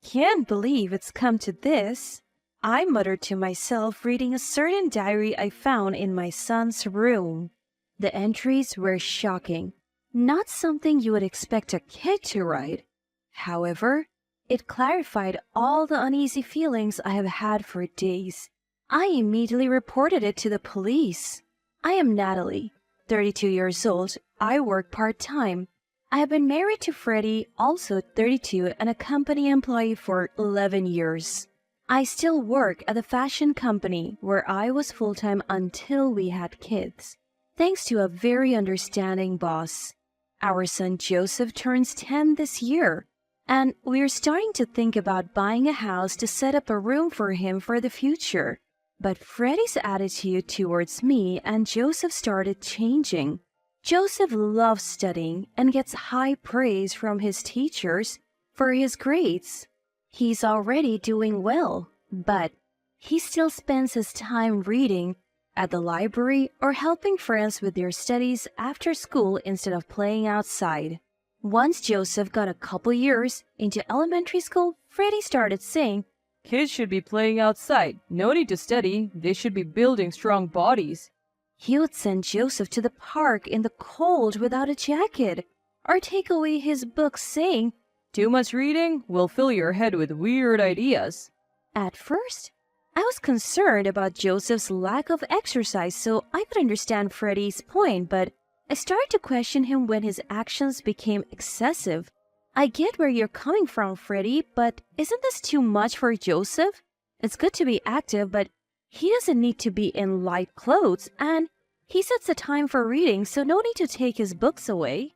can't believe it's come to this, I muttered to myself, reading a certain diary I found in my son's room. The entries were shocking, not something you would expect a kid to write. However, it clarified all the uneasy feelings I have had for days. I immediately reported it to the police. I am Natalie, 32 years old. I work part-time. I have been married to Freddie, also 32, and a company employee for 11 years. I still work at the fashion company where I was full-time until we had kids, thanks to a very understanding boss. Our son Joseph turns 10 this year, and we're starting to think about buying a house to set up a room for him for the future. But Freddie's attitude towards me and Joseph started changing. Joseph loves studying and gets high praise from his teachers for his grades. He's already doing well, but he still spends his time reading at the library or helping friends with their studies after school instead of playing outside. Once Joseph got a couple years into elementary school, Freddie started saying, "Kids should be playing outside. No need to study. They should be building strong bodies." He would send Joseph to the park in the cold without a jacket, or take away his books saying, "Too much reading will fill your head with weird ideas." At first, I was concerned about Joseph's lack of exercise, so I could understand Freddie's point, but I started to question him when his actions became excessive. I get where you're coming from, Freddie, but isn't this too much for Joseph? It's good to be active, but he doesn't need to be in light clothes, and he sets a time for reading, so no need to take his books away.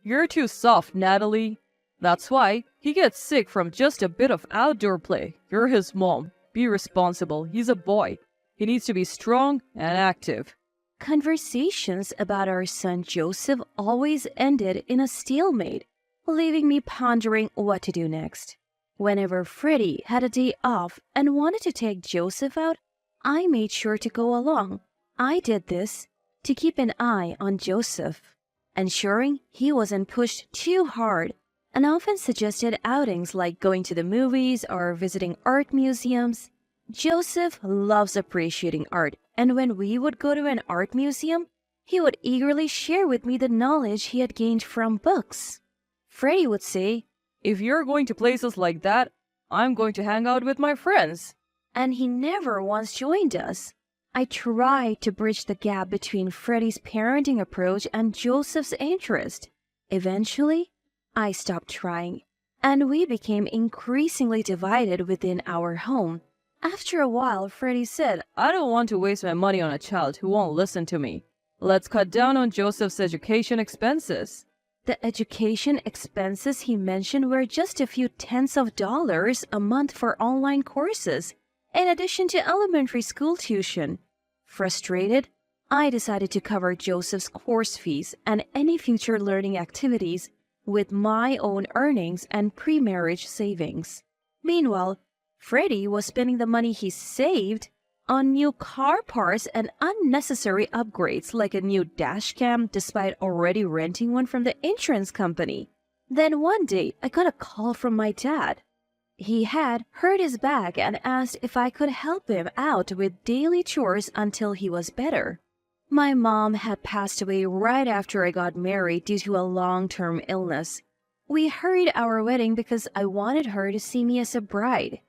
"You're too soft, Natalie. That's why he gets sick from just a bit of outdoor play. You're his mom. Be responsible. He's a boy. He needs to be strong and active." Conversations about our son Joseph always ended in a stalemate, leaving me pondering what to do next. Whenever Freddie had a day off and wanted to take Joseph out, I made sure to go along. I did this to keep an eye on Joseph, ensuring he wasn't pushed too hard, and often suggested outings like going to the movies or visiting art museums. Joseph loves appreciating art, and when we would go to an art museum, he would eagerly share with me the knowledge he had gained from books. Freddie would say, "If you're going to places like that, I'm going to hang out with my friends." And he never once joined us. I tried to bridge the gap between Freddie's parenting approach and Joseph's interest. Eventually, I stopped trying, and we became increasingly divided within our home. After a while, Freddie said, "I don't want to waste my money on a child who won't listen to me. Let's cut down on Joseph's education expenses." The education expenses he mentioned were just a few tens of dollars a month for online courses, in addition to elementary school tuition. Frustrated, I decided to cover Joseph's course fees and any future learning activities with my own earnings and pre-marriage savings. Meanwhile, Freddie was spending the money he saved on new car parts and unnecessary upgrades like a new dash cam despite already renting one from the insurance company. Then one day, I got a call from my dad. He had hurt his back and asked if I could help him out with daily chores until he was better. My mom had passed away right after I got married due to a long-term illness. We hurried our wedding because I wanted her to see me as a bride.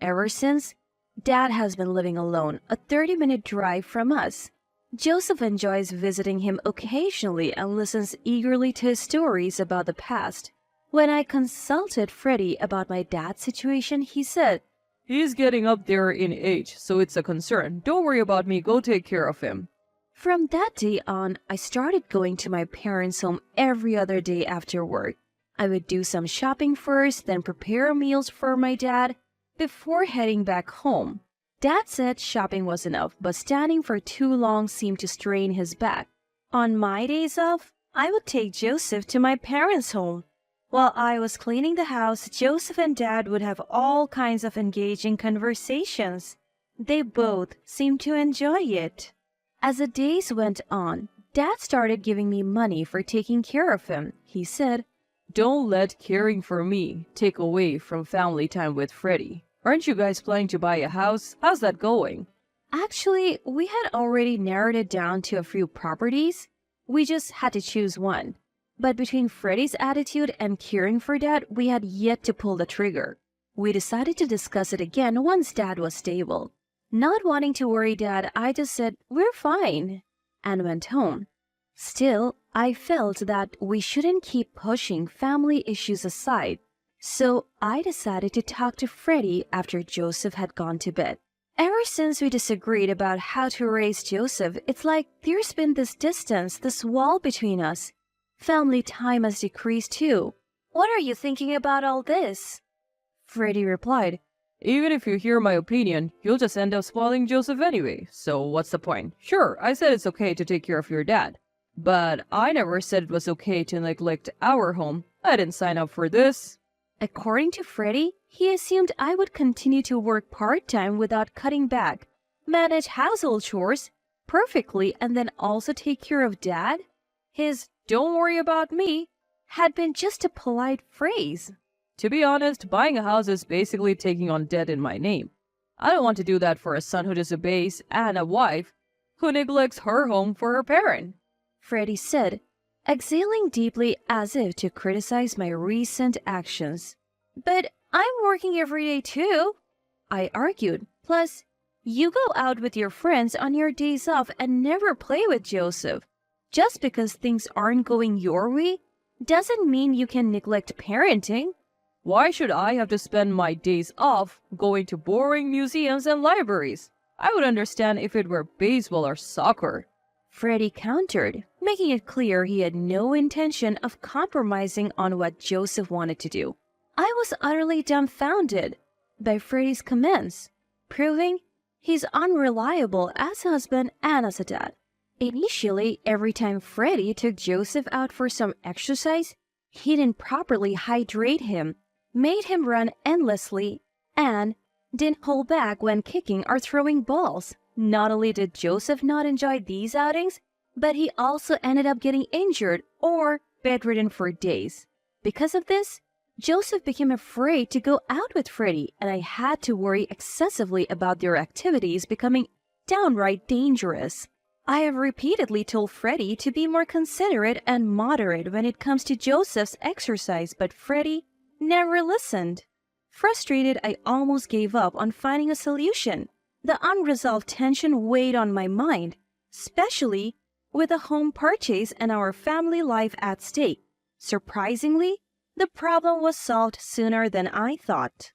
Ever since, Dad has been living alone, a 30-minute drive from us. Joseph enjoys visiting him occasionally and listens eagerly to his stories about the past. When I consulted Freddie about my dad's situation, he said, "He's getting up there in age, so it's a concern. Don't worry about me. Go take care of him." From that day on, I started going to my parents' home every other day after work. I would do some shopping first, then prepare meals for my dad before heading back home. Dad said shopping was enough, but standing for too long seemed to strain his back. On my days off, I would take Joseph to my parents' home. While I was cleaning the house, Joseph and Dad would have all kinds of engaging conversations. They both seemed to enjoy it. As the days went on, Dad started giving me money for taking care of him. He said, Don't let caring for me take away from family time with Freddie. Aren't you guys planning to buy a house? How's that going? Actually, we had already narrowed it down to a few properties. We just had to choose one. But between Freddie's attitude and caring for Dad, we had yet to pull the trigger. We decided to discuss it again once Dad was stable. Not wanting to worry Dad, I just said, "We're fine," and went home. Still, I felt that we shouldn't keep pushing family issues aside. So I decided to talk to Freddie after Joseph had gone to bed. Ever since we disagreed about how to raise Joseph, it's like there's been this distance, this wall between us. Family time has decreased too. What are you thinking about all this? Freddie replied, Even if you hear my opinion, you'll just end up spoiling Joseph anyway, so what's the point? Sure, I said it's okay to take care of your dad. But I never said it was okay to neglect our home. I didn't sign up for this. According to Freddie, he assumed I would continue to work part-time without cutting back, manage household chores perfectly, and then also take care of Dad. His "don't worry about me" had been just a polite phrase. To be honest, buying a house is basically taking on debt in my name. I don't want to do that for a son who disobeys and a wife who neglects her home for her parent. Freddie said, exhaling deeply as if to criticize my recent actions. But I'm working every day too, I argued. Plus, you go out with your friends on your days off and never play with Joseph. Just because things aren't going your way doesn't mean you can neglect parenting. Why should I have to spend my days off going to boring museums and libraries? I would understand if it were baseball or soccer. Freddie countered, making it clear he had no intention of compromising on what Joseph wanted to do. I was utterly dumbfounded by Freddie's comments, proving he's unreliable as a husband and as a dad. Initially, every time Freddie took Joseph out for some exercise, he didn't properly hydrate him, made him run endlessly, and didn't hold back when kicking or throwing balls. Not only did Joseph not enjoy these outings, but he also ended up getting injured or bedridden for days. Because of this, Joseph became afraid to go out with Freddie, and I had to worry excessively about their activities becoming downright dangerous. I have repeatedly told Freddie to be more considerate and moderate when it comes to Joseph's exercise, but Freddie never listened. Frustrated, I almost gave up on finding a solution. The unresolved tension weighed on my mind, especially with a home purchase and our family life at stake. Surprisingly, the problem was solved sooner than I thought.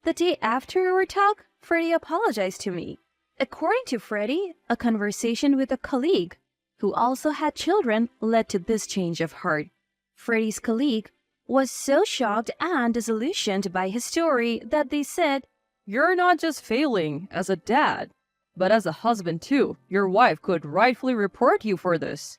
The day after our talk, Freddie apologized to me. According to Freddie, a conversation with a colleague who also had children led to this change of heart. Freddie's colleague was so shocked and disillusioned by his story that they said, You're not just failing as a dad, but as a husband too. Your wife could rightfully report you for this.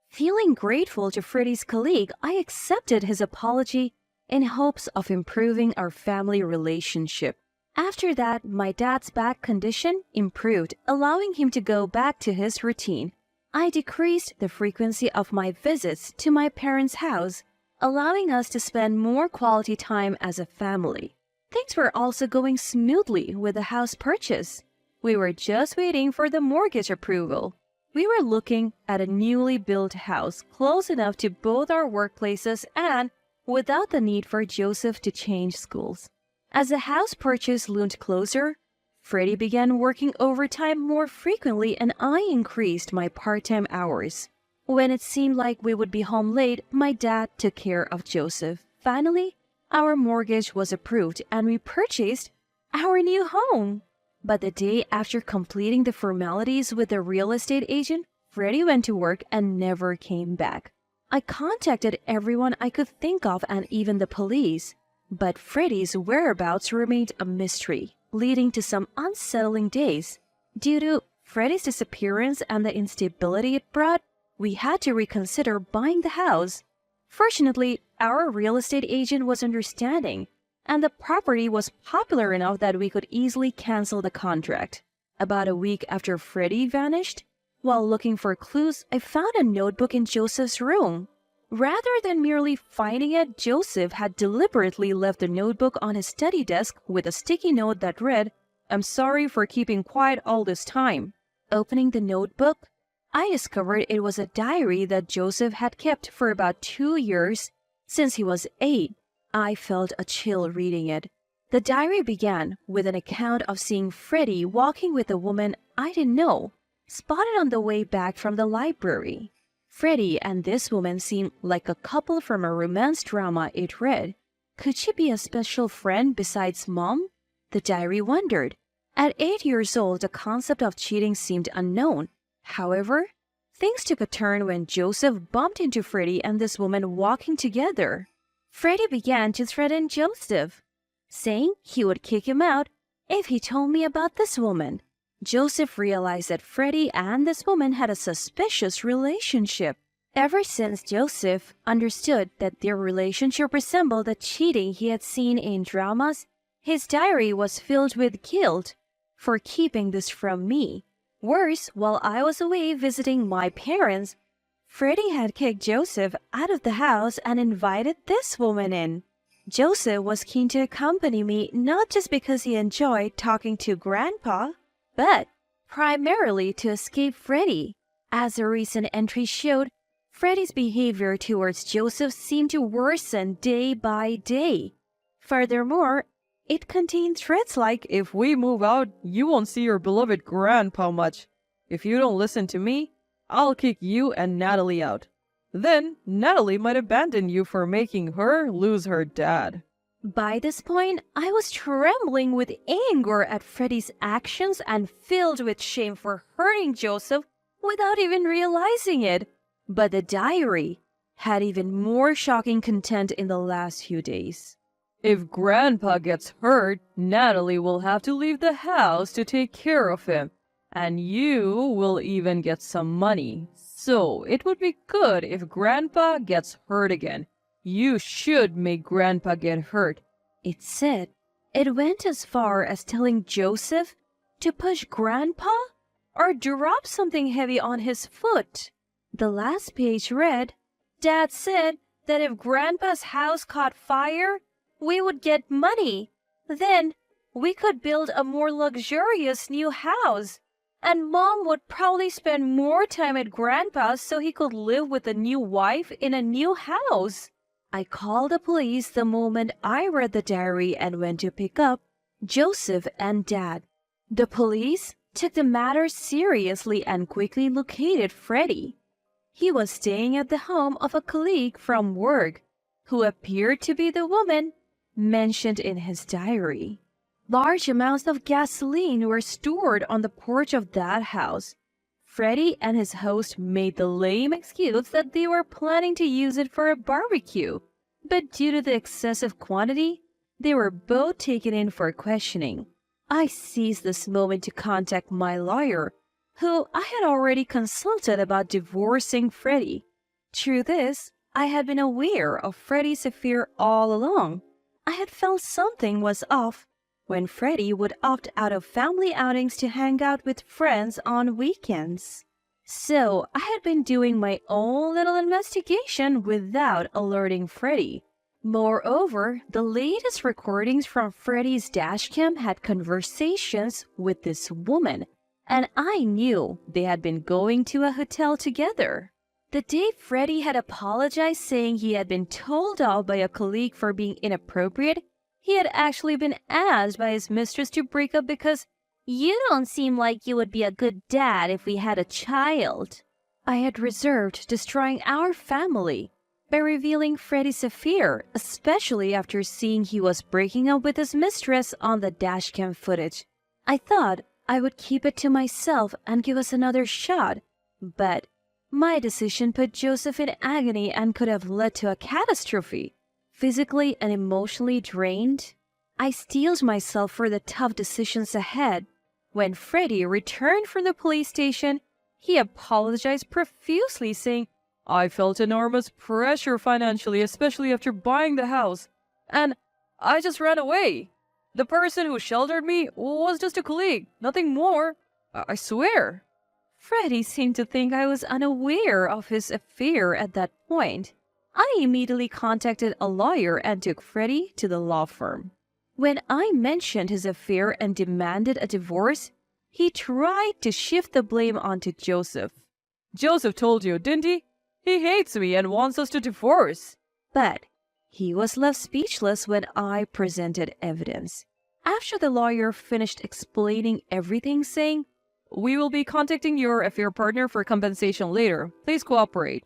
Feeling grateful to Freddie's colleague, I accepted his apology in hopes of improving our family relationship. After that, my dad's back condition improved, allowing him to go back to his routine. I decreased the frequency of my visits to my parents' house, allowing us to spend more quality time as a family. Things were also going smoothly with the house purchase. We were just waiting for the mortgage approval. We were looking at a newly built house close enough to both our workplaces and without the need for Joseph to change schools. As the house purchase loomed closer, Freddie began working overtime more frequently and I increased my part-time hours. When it seemed like we would be home late, my dad took care of Joseph. Finally, our mortgage was approved and we purchased our new home. But the day after completing the formalities with the real estate agent, Freddie went to work and never came back. I contacted everyone I could think of and even the police. But Freddie's whereabouts remained a mystery, leading to some unsettling days. Due to Freddie's disappearance and the instability it brought, we had to reconsider buying the house. Fortunately, our real estate agent was understanding, and the property was popular enough that we could easily cancel the contract. About a week after Freddie vanished, while looking for clues, I found a notebook in Joseph's room. Rather than merely finding it, Joseph had deliberately left the notebook on his study desk with a sticky note that read, "I'm sorry for keeping quiet all this time." Opening the notebook, I discovered it was a diary that Joseph had kept for about 2 years, since he was 8. I felt a chill reading it. The diary began with an account of seeing Freddie walking with a woman I didn't know, spotted on the way back from the library. Freddie and this woman seemed like a couple from a romance drama, it read. Could she be a special friend besides Mom? The diary wondered. At 8 years old, the concept of cheating seemed unknown. However, things took a turn when Joseph bumped into Freddie and this woman walking together. Freddie began to threaten Joseph, saying he would kick him out if he told me about this woman. Joseph realized that Freddie and this woman had a suspicious relationship. Ever since Joseph understood that their relationship resembled the cheating he had seen in dramas, his diary was filled with guilt for keeping this from me. Worse, while I was away visiting my parents, Freddie had kicked Joseph out of the house and invited this woman in. Joseph was keen to accompany me not just because he enjoyed talking to Grandpa, but primarily to escape Freddie. As a recent entry showed, Freddie's behavior towards Joseph seemed to worsen day by day. Furthermore, it contained threats like, If we move out, you won't see your beloved grandpa much. If you don't listen to me, I'll kick you and Natalie out. Then Natalie might abandon you for making her lose her dad. By this point, I was trembling with anger at Freddie's actions and filled with shame for hurting Joseph without even realizing it. But the diary had even more shocking content in the last few days. If Grandpa gets hurt, Natalie will have to leave the house to take care of him, and you will even get some money. So it would be good if Grandpa gets hurt again. You should make Grandpa get hurt. It said it went as far as telling Joseph to push Grandpa or drop something heavy on his foot. The last page read, Dad said that if Grandpa's house caught fire, we would get money. Then we could build a more luxurious new house. And Mom would probably spend more time at Grandpa's so he could live with a new wife in a new house. I called the police the moment I read the diary and went to pick up Joseph and Dad. The police took the matter seriously and quickly located Freddie. He was staying at the home of a colleague from work who appeared to be the woman mentioned in his diary. Large amounts of gasoline were stored on the porch of that house. Freddie and his host made the lame excuse that they were planning to use it for a barbecue, but due to the excessive quantity, they were both taken in for questioning. I seized this moment to contact my lawyer, who I had already consulted about divorcing Freddie. Through this, I had been aware of Freddie's affair all along. I had felt something was off when Freddie would opt out of family outings to hang out with friends on weekends. So I had been doing my own little investigation without alerting Freddie. Moreover, the latest recordings from Freddie's dashcam had conversations with this woman, and I knew they had been going to a hotel together. The day Freddie had apologized saying he had been told off by a colleague for being inappropriate, he had actually been asked by his mistress to break up because you don't seem like you would be a good dad if we had a child. I had reserved destroying our family by revealing Freddie's affair, especially after seeing he was breaking up with his mistress on the dashcam footage. I thought I would keep it to myself and give us another shot, but my decision put Joseph in agony and could have led to a catastrophe. Physically and emotionally drained, I steeled myself for the tough decisions ahead. When Freddie returned from the police station, he apologized profusely, saying, I felt enormous pressure financially, especially after buying the house, and I just ran away. The person who sheltered me was just a colleague, nothing more. I swear. Freddie seemed to think I was unaware of his affair at that point. I immediately contacted a lawyer and took Freddie to the law firm. When I mentioned his affair and demanded a divorce, he tried to shift the blame onto Joseph. Joseph told you, didn't he? He hates me and wants us to divorce. But he was left speechless when I presented evidence. After the lawyer finished explaining everything, saying, We will be contacting your affair partner for compensation later. Please cooperate.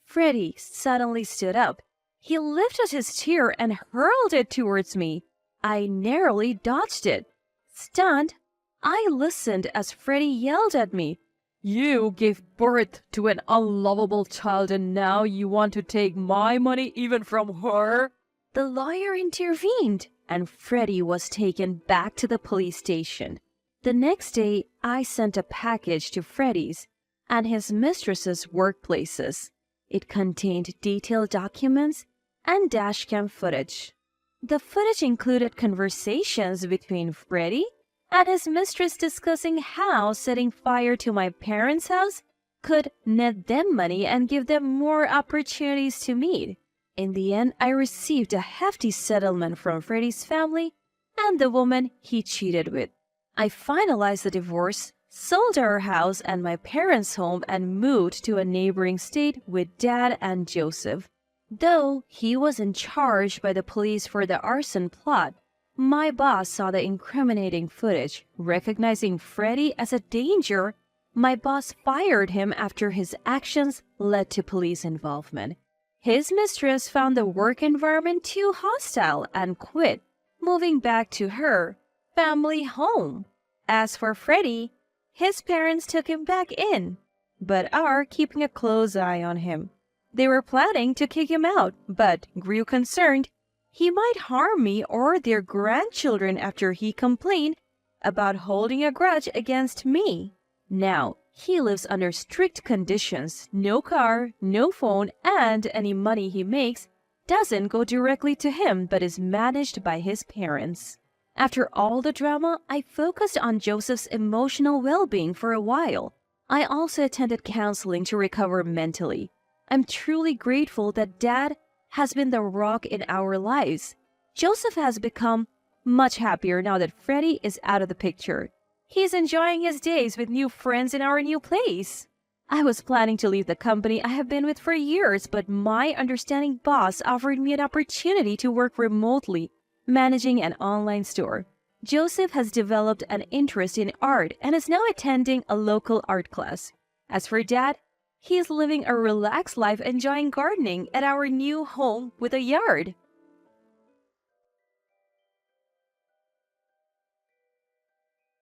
Freddie suddenly stood up. He lifted his chair and hurled it towards me. I narrowly dodged it. Stunned, I listened as Freddie yelled at me. You gave birth to an unlovable child and now you want to take my money even from her? The lawyer intervened, and Freddie was taken back to the police station. The next day, I sent a package to Freddie's and his mistress's workplaces. It contained detailed documents and dashcam footage. The footage included conversations between Freddie and his mistress discussing how setting fire to my parents' house could net them money and give them more opportunities to meet. In the end, I received a hefty settlement from Freddie's family and the woman he cheated with. I finalized the divorce, sold our house and my parents' home, and moved to a neighboring state with Dad and Joseph. Though he was in charge by the police for the arson plot, my boss saw the incriminating footage. Recognizing Freddie as a danger, my boss fired him after his actions led to police involvement. His mistress found the work environment too hostile and quit, moving back to her family home. As for Freddie, his parents took him back in, but are keeping a close eye on him. They were planning to kick him out, but grew concerned he might harm me or their grandchildren after he complained about holding a grudge against me. Now, he lives under strict conditions, no car, no phone, and any money he makes doesn't go directly to him but is managed by his parents. After all the drama, I focused on Joseph's emotional well-being for a while. I also attended counseling to recover mentally. I'm truly grateful that Dad has been the rock in our lives. Joseph has become much happier now that Freddie is out of the picture. He's enjoying his days with new friends in our new place. I was planning to leave the company I have been with for years, but my understanding boss offered me an opportunity to work remotely, managing an online store. Joseph has developed an interest in art and is now attending a local art class. As for Dad, he is living a relaxed life enjoying gardening at our new home with a yard.